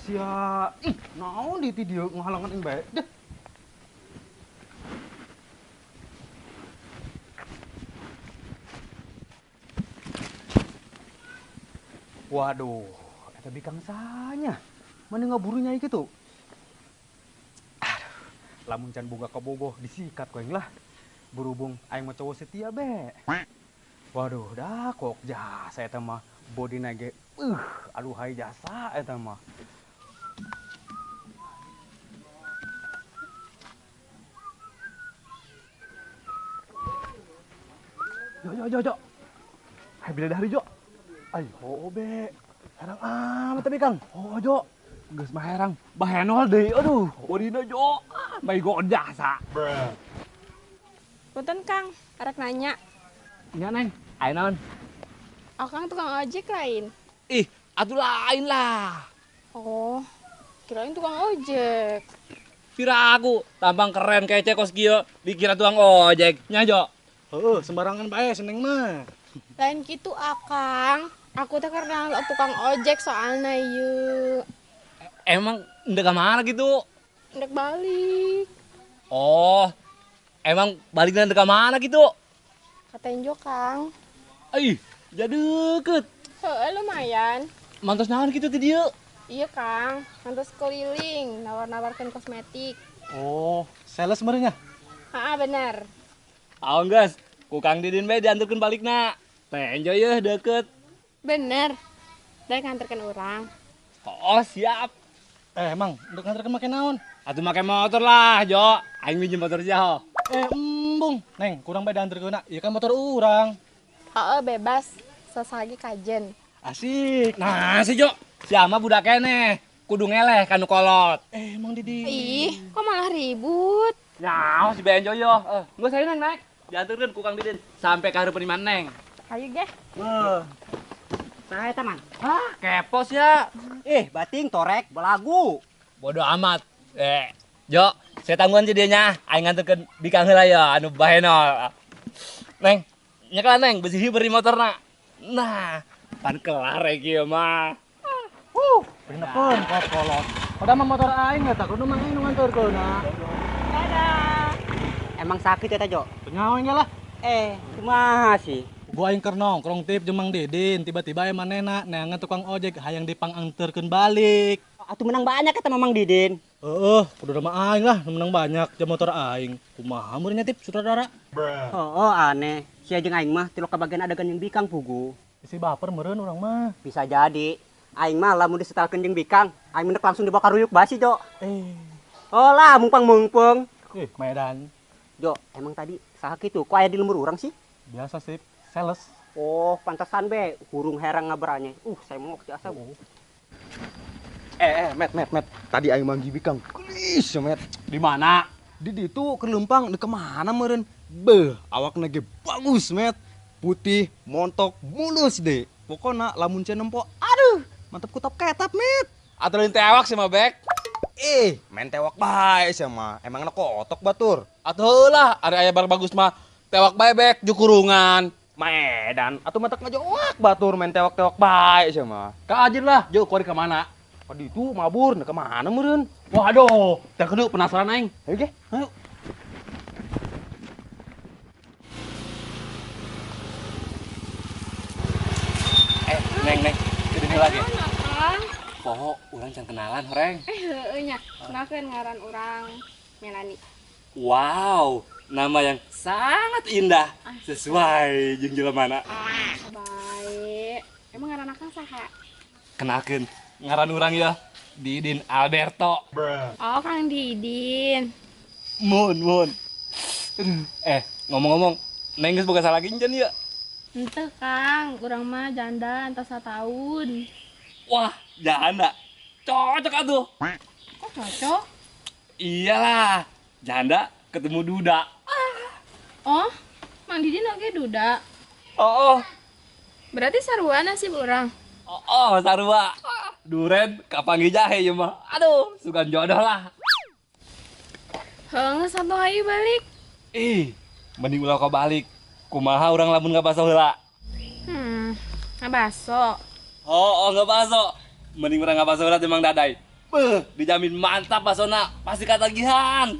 sia. Ih, naon di dia ngahalangan yang baik. Deh. Waduh, eta bikang sanya. Mana ngaburunya gitu? Aduh, lamun can boga kabogoh disikat koeng lah. Berhubung aing mah cowok setia be. Waduh, dah kok jasa eta mah body nage. Aduh hai jasa eta mah. Jo. Hai bidadari Jo. Ayo be. Herang amat tapi Kang. Oh Jo. Geus mah herang. Bahenol deui. Aduh, wadina Jo. Bae go jasa. Punten Kang, arek nanya. Nya Neng, aya naon? Akang tukang ojek lain. Ih, atuh lain lah. Oh, kirain tukang ojek. Piraku, tampang keren kayak cekos kieu, dikira tukang ojek. Nya Jo. Heeh, sembarangan bae seneng mah. Lain gitu Akang. Aku teh karena tukang ojek soalnya yuk. Emang ndek mana gitu? Ndek balik. Oh, emang baliknya ndek mana gitu? Katain Jo Kang. Ih, jadi deket. Heeh, lumayan. Mantos naon gitu teh dieu? Iya Kang, nanti keliling, nawar-nawarkan kosmetik. Oh, sales merenya. Bener. Aong geus, ku Kang Didin bae dianturkeun balikna. Teh enjoy ya deket. Bener. Dari nganterkan orang. Oh, siap. Emang untuk nganterkeun make naon? Atuh make motor lah, Jo. Aing minjem motor sia. Embung. Neng, kurang bae dianterkeunna. Ieu kan motor urang. Bebas. Sesagi kajen. Asik. Nah, si Jo, siapa budak keneh. Kudu ngeleh kanu kolot. Emang Didi. Ih, kok malah ribut? Nyaho si Benjo yo. Enggak saya neng naik. Dianturkeun ku Kang Didin sampai ka hareupeun imah Neng. Ayo geh. Saya teman. Ah, kepos ya. Bating torek belagu. Bodoh amat. Jo, saya tanggungan jadinya. Aing nganterkeun bikang heula ya anu bahenol. Neng, nyekel Neng beusi hibeur di motorna. Nah, pan kelar kieu mah. Beneran kolot. Udah mah motor aing eta kudu mang aing nu nganterkeunna. Dadah. Emang sakit ya Jo? Nyawa enggak lah. Kumaha sih? Gua aing keur nongkrong tip jeung Mang Didin, tiba-tiba manehna neangan tukang ojek hayang dipangangterkeun balik. Atuh menang banyak kata Mamang Didin. Kudu mah aing lah nu menang banyak jeung motor aing. Kumaha meureun tip sutradara? Aneh. Sia jeung aing mah tilok kabagian adegan yang bikang pugu. Isi baper meureun urang mah. Bisa jadi. Aing mah lamun disetelkeun jeung bikang, aing mendek langsung dibawa ka ruyuk basi, Jo. Oh lah, mumpang-mumpung. Medan. Jo, emang tadi saha kitu? Kok aya di lembur urang sih? Biasa sih, sales. Oh, pantesan be, hurung herang ngaberanya. Saya mau jasa. Met. Tadi aing manggi bikang. Gelis ya, Met. Di mana? Di ditu kelempang ke mana meureun? Beuh, awakna ge bagus, Met. Putih, montok, mulus deh. Pokona lamun cenah empok, aduh, mantep kutap ketap, Met. Atuh teh awak sih mah bek. Main tewak bae sia mah. Emang na kotok batur. Atuh heula, ari aya bar bagus mah tewak bae bek jukurungan. Medan, atuh matak ngajowak batur main tewak-tewak bae sia mah. Ka ajin lah, jo kuari ka mana? Padi itu mabur, ke mana meureun? Waduh, teh kudu penasaran aing. Ayo ge, ayo. Neng, jadi lagi. Akang. Poho, urang can kenalan horeng. Heeh nya. Kenalkeun ngaran orang Melani. Wow, nama yang sangat indah. Sesuai jeung jelemana. Baik. Emang ngaran akang saha? Kenalkeun ngaran urang ya, Didin Alberto. Oh, Kang Didin. Mun. Ngomong-ngomong, Neng geus boga salah ginjen ya? Henteu Kang, urang mah janda entas satahun. Wah, janda. Cocok atuh. Kok cocok? Iyalah, janda ketemu duda. Oh, Mang Didin oge duda. Oh, Berarti saruana sih urang. sarua. Duren kapanggi jahe ya mah. Aduh, sugan jodoh lah. Heeh, satu hayu balik. Mending ulah kau balik. Kumaha urang lamun ngabaso heula. Ngabaso. Nggak baso. Mending urang ngabaso heula teh Mang Daday. dijamin mantap Basona, pasti ketagihan.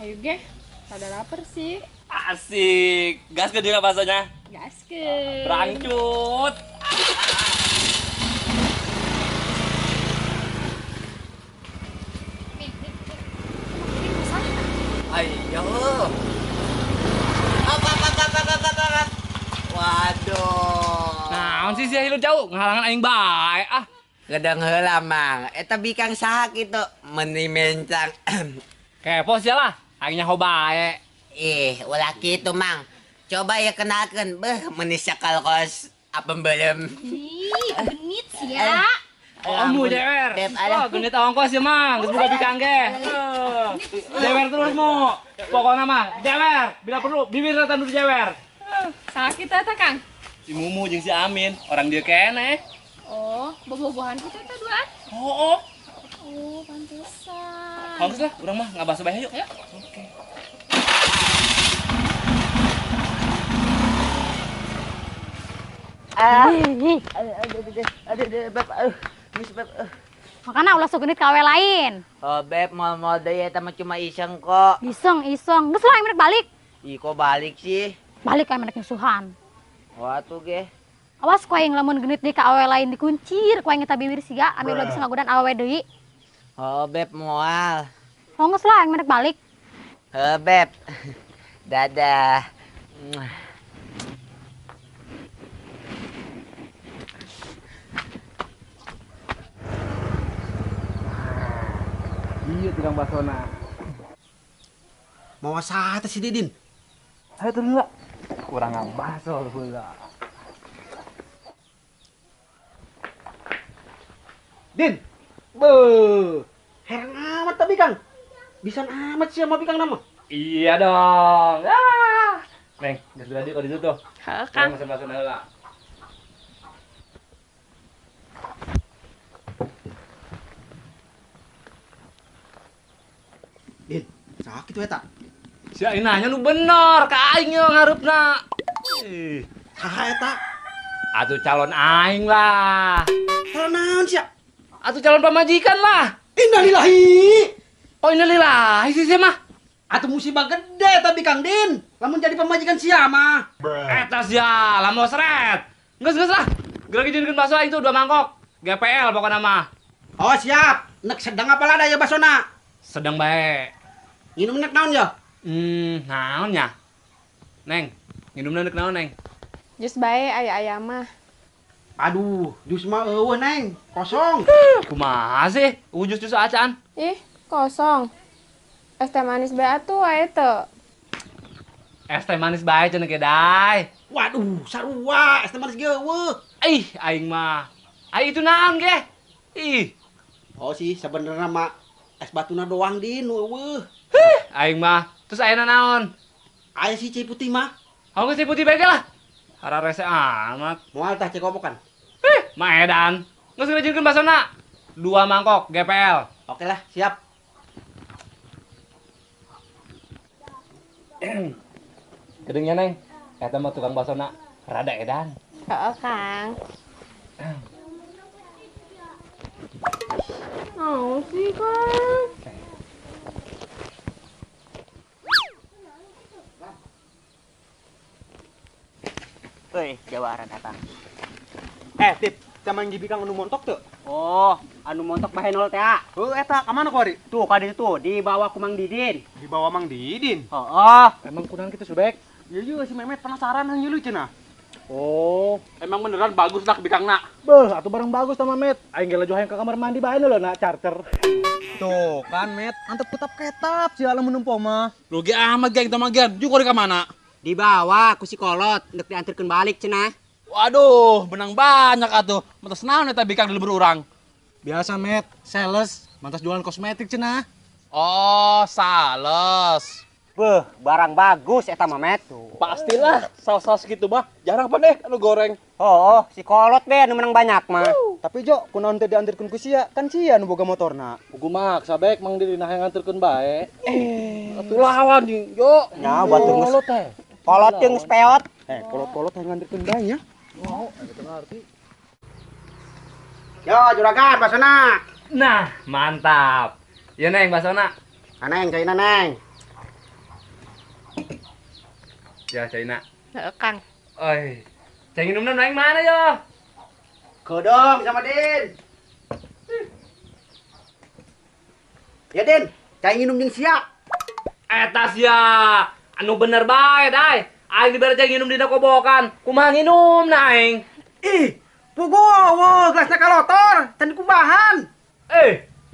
Ayo ge, pada lapar sih. Asik, gas ke juga Basonya. Gaskeun. Rangcut. Ayo. Apa. Waduh. Naon sih sia lu jauh ngahalangan aing bae ah. Gedang heula mang, eta bikang saha kitu meuni mencang. Kepo sia lah, aing nyaho bae. Ulah kitu mang. Coba ya kenalkeun, beuh meuni sakal kos apa belum. Ih, genit sih ya. Kamu jewer. Beb, Oh, genit ongkos ya mang, geus buka bikang ge. Jewer terus mu. Pokona mah jewer, bila perlu bibir rata dulu jewer. Sakit eta, Kang. Si Mumu jeung si Amin, orang dia kene. Oh, bobogohan kita teh duaan. Oh, Oh, pantesan. bagus lah, urang mah ngabasa bae yuk. Ayo. Oke. Makanya ulah sugenit kawe lain. Oh beb, mal-mal deui eta mah cuma iseng kok. Iseng. Geus lah yang balik. Ih kok balik sih? Balik kayak menek nyusuhan. Wah tuh ge. Awas ku aing lamun genit di kawe lain dikuncir, ku aing eta bibir siga ame ulah bisa ngagodan awewe deui. Oh beb moal. Oh geus lah yang menek balik. Beb. Dadah. Iya tukang Basona. Mau saha teh si Didin? Ayo turun lah. Kurang ngabaso heula. Din. Beuh. Heran amat tapi Kang. Bisa amat sih sama Bikang nama. Iya dong. Ah. Neng, geus berani kok di situ tuh. Heeh, Kang. Masuk heula. Din, saha kitu eta? Si aing nanya nu bener, ka aing yo ngarepna. Saha eta? Atuh calon aing lah. Kalau naon sia? Atuh calon pamajikan lah. Innalillahi. Oh innalillahi sih mah. Atuh musibah gede tapi Kang Din. Lamun jadi pemajikan sia mah. Eta sia, lamun seret. Geus lah. Geura dijieunkeun bakso aing tuh 2 mangkok. GPL pokona mah. Oh siap. Nek sedang apa lada ya Basona? Sedang bae. Nginum nek naon ya? Naon nya? Neng, nginumna neuk naon, Neng? Jus bae aya mah. Aduh, jus mah eueuh Neng, kosong. Kumaha sih? Jus acaan. Ih, kosong. Es teh manis bae atuh aya teu. Es teh manis bae cenah ge dai. Waduh, sarua, es teh manis ge eueuh. Ih, aing mah. Ai itu naon ge? Ih, Oh sih, sebenarnya mah es batuna doang Din, eueuh. aing mah. Terus ayeuna naon? Aya si Cai Putih mah. Oh, geus putih bae ge lah. Hara rese amat. Moal tah cek obokan. Maedan. Geus ngajieunkeun basona. 2 mangkok GPL. Oke lah, siap. Gedengnya, Neng. Eta mah tukang basona rada edan. Heeh, Kang. Oh, sih, Kang. Euy, jawaran datang. Tip, camang Bikang anu montok tuh. Oh, anu montok bahenol teh. Oh, eta ka mana kori? Tuh ka ditu tuh, dibawa ku Mang Didin. Di bawah Mang Didin. Heeh. Emang kunaon kitu Subek? Ya juga si Memet penasaran hanya lu cenah. Oh, Emang beneran bagus nak bikangna. beuh atuh barang bagus tah Mamet. Aing ge lajohan ka kamar mandi bae lho na charter. Tuh kan Met, antep kutap ketap si alam menumpo mah. Rugi amat geng tamagian. Ju kori ka mana? Dibawa ku si kolot, ndek diantarkeun balik cenah. Waduh, benang banyak atuh. Mantas naon eta bikang di lebur urang. Biasa Met, sales, mantas jualan kosmetik cenah. Oh, sales. Beuh, barang bagus eta mah Met. Pastilah, saus-saus gitu mah jarang apa deh anu goreng. Oh, si kolot be anu menang banyak mah. Tapi Jo, kunaon teh diantarkeun ku sia? Kan sia nu boga motorna. Ugu maksa baik Mang Didin yang nganterkeun bae. Atuh lawan jeung Jo. Ya, batur geus. Kolot teh. Kolot jeung speot. Kolot-kolot yang ngantarkeun bae nya. Oh, eta ngarti. Yo, juragan basana. Nah, mantap. Ya Neng, basona. Neng, Caina Neng. Ya, Caina. Heeh, Kang. Oi. Cai nginum Neng mana yo? Kodong sama Din. Ya Din, cai nginum jeung sia. Eta sia. Anu bener bae, Dai. Aing dibere cai nginum dina kobokan. Kumaha nginum na aing? Ih, pugowo gelasna kalotor, can kumbahan.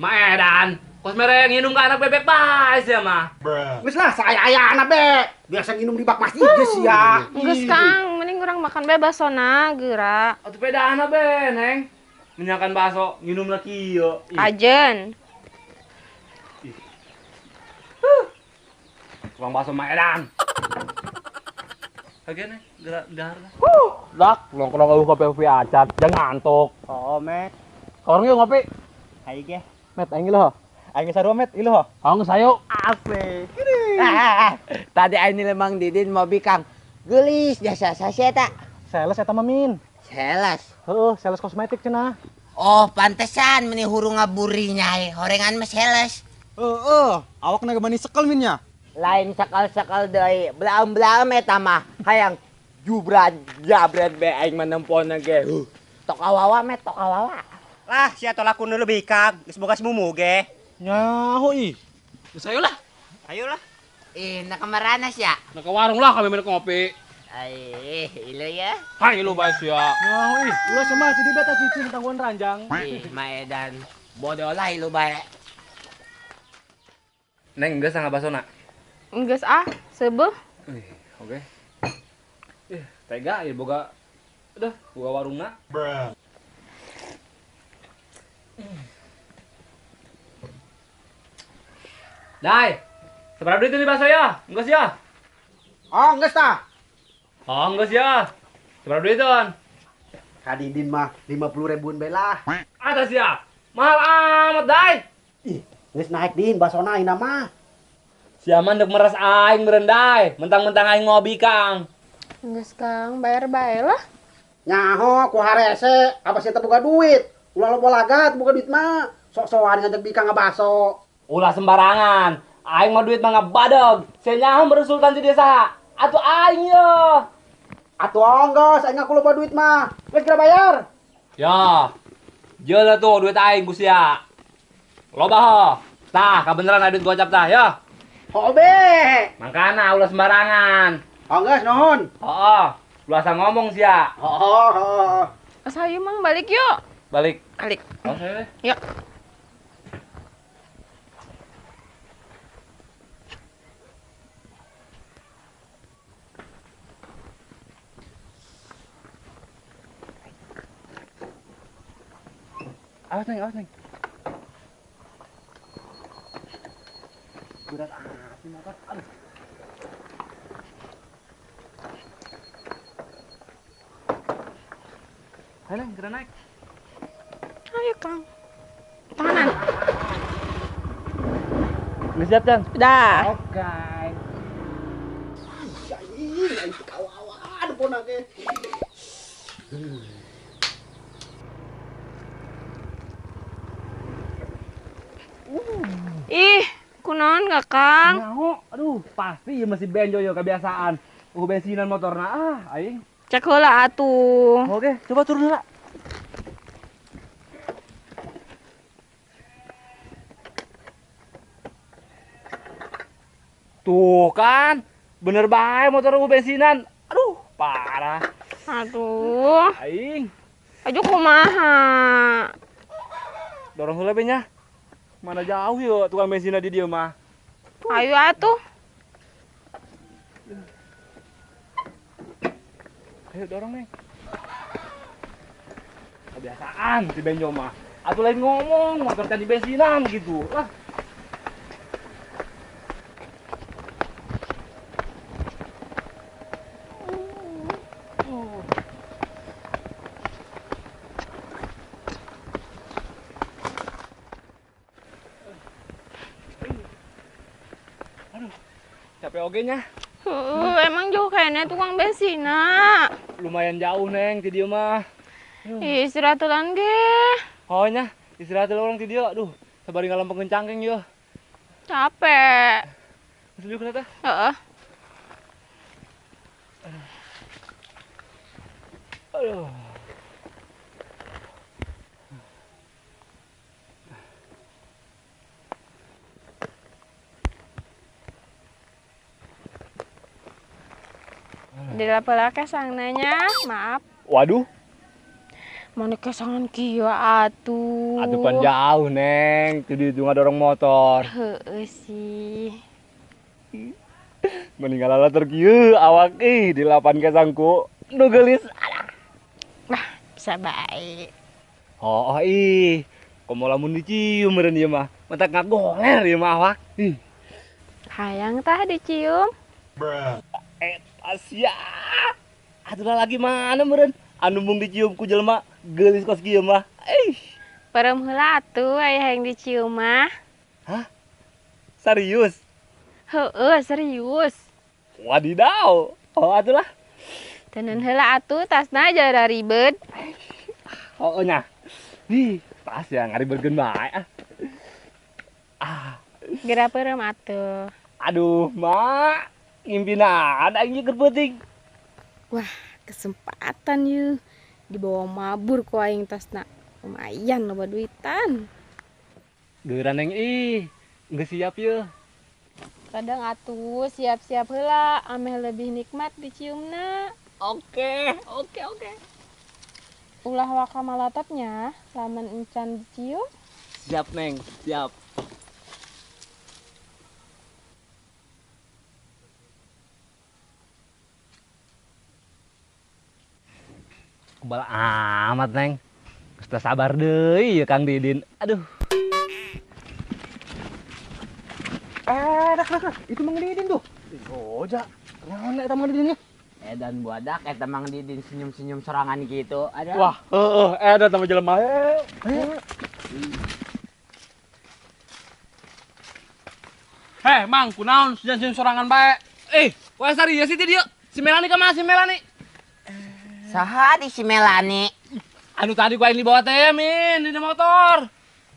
Maedan. Kos mere nginum ka anak bebek bae sia mah. Geus lah saya be. Biasa nginum di bak masjid geus sia. Geus Kang, mending urang makan bebas sona geura. Atuh pedana be, Neng. Menyakan baso nginum na kieu. Kajen. Tukang baso maedan. Lagi Neng, gerak dahar. Dak, nongkrong lu kopi acat, jangan ngantuk. Oh, Met. Orang yuk ngopi. Hai ge. Met, aing loh. Aing sarua Met, ilu ho. Ang sayo. Asik. Tadi ini lemang Didin mau bikang. Gelis jasa saya tak. Sales eta mah Min. Selas. Heeh, sales kosmetik cenah. Oh, pantesan meni huru ngaburi nyai. Horengan mah seles. Awak naga mani sekel minnya. Lain sakal-sakal deui. Belaem-belaem eta mah. Hayang jubran jabret be aing menempona ge. Tok awawa met, tok awawa. Lah, sia tolakun dulu bikang. Geus boga semumu ge. Nyaho ih. Sayo lah. Ayolah. Nak kemaranas ya? Nah ke warung lah kami minum kopi. Ai, ilo ya. Hai lu bae sia. Nyaho ih. Ulah sama jadi beta cicing tangguhan ranjang. Maedan. Bodoh lah ilo bae. Neng geus sangga basona. Geus sebeuh. Oke. Tega ya boga. Udah, boga warungna. Dai. Seberapa duit ini baso ya? Enggak ya? Oh, geus tah. Oh, enggak ya. Seberapa duit on? Kadidin mah 50 ribuan belah. Atas ya. Mahal amat, Dai. Ih, geus naik din basona ayeuna mah. Siaman dek meres aing merendai. Mentang-mentang aing ngobi, Kang. Geus Kang, bayar bae lah. Nyaho ku harese, apa sih boga duit? Ulah loba lagat boga duit mah. Sok-sokan ngajak bikang ngabaso. Ulah sembarangan. Aing mah duit mah ngabadog. Saya nyaho beresultan di desa. Atuh aing yo. Atuh ongos, aing aku loba duit mah. Geus kira bayar. Ya. Jeula tuh duit aing Gusia. Loba ho. Tah, kabeneran ada duit gocap tah, ya. Hobe. Makana ulah sembarangan. Ongos nuhun. Oh, lu asal ngomong sia. Oh. Sayu mang balik yuk. Balik. Balik. Oh, saya. Yuk. Awas neng, awas neng. Berat amat ini motor. Aduh. Ayo neng, kira naik. Ayo Kang. Tangan. Udah siap, Cang? Dah. Oke. Aing kawawan pona ge. Ih, kunaon gak Kang? Nyaho, aduh, pasti ya masih benjo yo kebiasaan. Bensinan motorna aing. Cek heula atuh. Oke, coba turun dulu. Tuh kan, bener bae motor bensinan. Aduh, parah. Aduh, Aing, aja kumaha. dorong heula be nya. Mana jauh yo tukang bensinna di dieu mah. Ayo atuh. Ayo dorong, Neng. Kebiasaan si benjo mah. Atuh lain ngomong, motor tadi bensinan gitu. Lah. Capek oge nya. Emang jauh kayaknya tukang bensina. Lumayan jauh, Neng, ti dieu mah. Ih, istirahatan ge. Oh nya, Istirahat dulu orang tidur. Aduh, sabari ngalam pengencangkeng yo. Capek. Sejuk kenapa? Heeh. Aduh. Dilapela kesang nanya, maaf. Waduh, Mana kesangan kieu atuh. aduh pan jauh, Neng. Jadi itu dorong motor. Heeh sih. Meninggal latar kieu awak di lapan kesangku. Nu geulis. Wah, bisa baik. Oh, komo lamun dicium meureun ieu mah. Mentak ngagoler ieu mah awak. Hayang tah dicium. Asia. Atuh lagi mana meureun? Anu mung dicium ku jelema geulis kos kieu mah. Perem heula atuh aya yang dicium mah. Serius? Heueuh, serius. Wadidaw. Oh, atuh lah. Tenan heula atuh tasna jara ribet. Oh, nya. Tas ya ngaribeukeun bae ah. Geura perem atuh. Aduh, Mak. Ngimpinan aing keur peuting. Wah, kesempatan yeuh. Dibawa mabur ku aing tasna. Lumayan loba duitan. Geura Neng geus siap yeuh. Kadang atuh siap-siap heula ameh lebih nikmat diciumna. Oke. Ulah waka malototnya lamun encan dicium. Siap, Neng. Siap. Kebal amat, Neng. Geus sabar deui ya Kang Didin. Aduh. Itu Mang Didin tuh. Oja, naon eta Mang Didin ya? Edan buadak eta Mang Didin senyum-senyum sorangan gitu. Ada. Wah, eta teh jelema. Heh, Mang, kunaon senyum sorangan bae. Wah sari ya si dia. Si Melani ka mana si Melani? Saha di si Melani? Anu tadi gua ini bawa teh min di motor.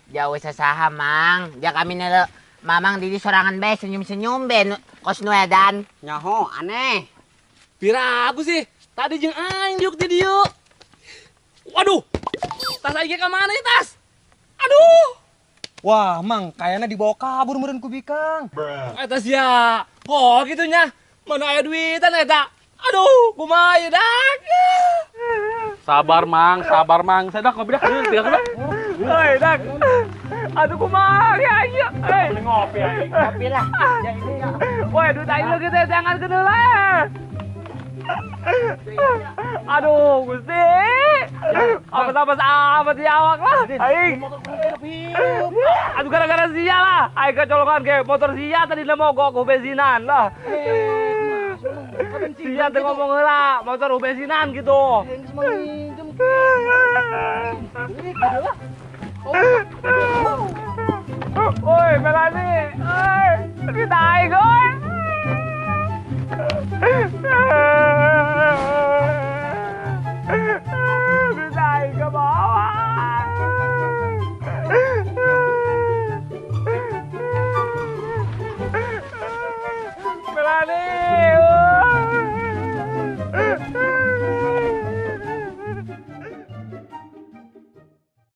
Jauh sasaha Mang. Dia kami nelo Mamang Didi sorangan bae senyum-senyum be kos nu edan. Nyaho aneh. Piragu sih? Tadi jeung aing diuk di dieu. Waduh. Tas aing ka mana ya tas? Aduh. Wah, Mang, kayaknya dibawa kabur meureun ku Bikang. Eta sia. Oh, gitunya. Mana aya duitan eta? Aduh, kumaha ieu dak? Sabar Mang. Saya dah kopi dah. Hei, dak. Aduh kumaha ya ieu. Ngopi aing. Kopi lah. Woi, duit aing lu gitu jangan kenal lah. Aduh, Gusti. Apa sahabat ya awak lah. Aing. Aduh gara-gara sia lah. Aing kecolongan ke motor sia tadi mogok ku bensinan lah. Sia teh ngomong heula, motor bensinan gitu. Woi, Melani. Kita aing, oi.